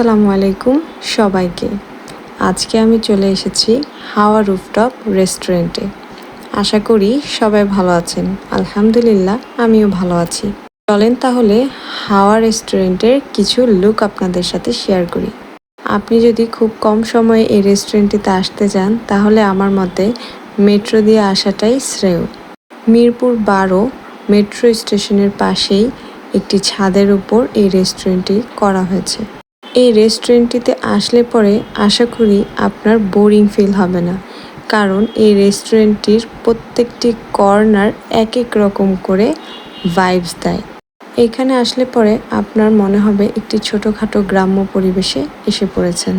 আসসালামু আলাইকুম সবাইকে। আজকে আমি চলে এসেছি হাওয়া রুফটপ রেস্টুরেন্টে। আশা করি সবাই ভালো আছেন। আলহামদুলিল্লাহ আমিও ভালো আছি। চলেন তাহলে হাওয়া রেস্টুরেন্টের কিছু লুক আপনাদের সাথে শেয়ার করি। আপনি যদি খুব কম সময়ে এই রেস্টুরেন্টটিতে আসতে চান তাহলে আমার মতে মেট্রো দিয়ে আসাটাই শ্রেয়। মিরপুর 12 মেট্রো স্টেশনের পাশেই একটি ছাদের উপর এই রেস্টুরেন্টটি করা হয়েছে। এই রেস্টুরেন্টটিতে আসলে পরে আশা করি আপনার বোরিং ফিল হবে না, কারণ এই রেস্টুরেন্টটির প্রত্যেকটি কর্নার এক এক রকম করে ভাইবস দেয়। এখানে আসলে পরে আপনার মনে হবে একটি ছোটোখাটো গ্রাম্য পরিবেশে এসে পড়েছেন।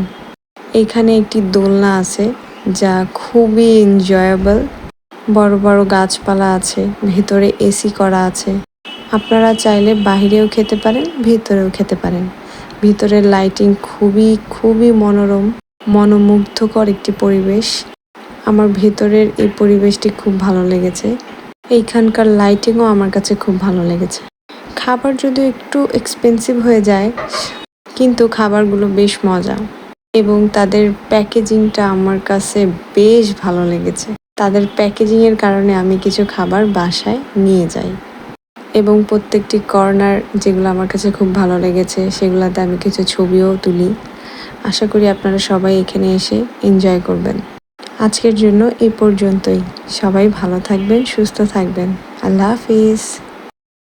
এখানে একটি দোলনা আছে যা খুবই এনজয়েবল। বড় বড় গাছপালা আছে, ভেতরে এসি করা আছে। আপনারা চাইলে বাইরেও খেতে পারেন, ভিতরেও খেতে পারেন। ভিতরের লাইটিং খুবই মনোরম, মনোমুগ্ধকর একটি পরিবেশ। আমার ভেতরের এই পরিবেশটি খুব ভালো লেগেছে। এইখানকার লাইটিংও আমার কাছে খুব ভালো লেগেছে। খাবার যদিও একটু এক্সপেন্সিভ হয়ে যায়, কিন্তু খাবারগুলো বেশ মজা এবং তাদের প্যাকেজিংটা আমার কাছে বেশ ভালো লেগেছে। তাদের প্যাকেজিংয়ের কারণে আমি কিছু খাবার বাসায় নিয়ে যাই এবং প্রত্যেকটি কর্নার যেগুলো আমার কাছে খুব ভালো লেগেছে সেগুলোতে আমি কিছু ছবিও তুলি। আশা করি আপনারা সবাই এখানে এসে এনজয় করবেন। আজকের জন্য এই পর্যন্তই। সবাই ভালো থাকবেন, সুস্থ থাকবেন। আল্লাহ হাফিজ।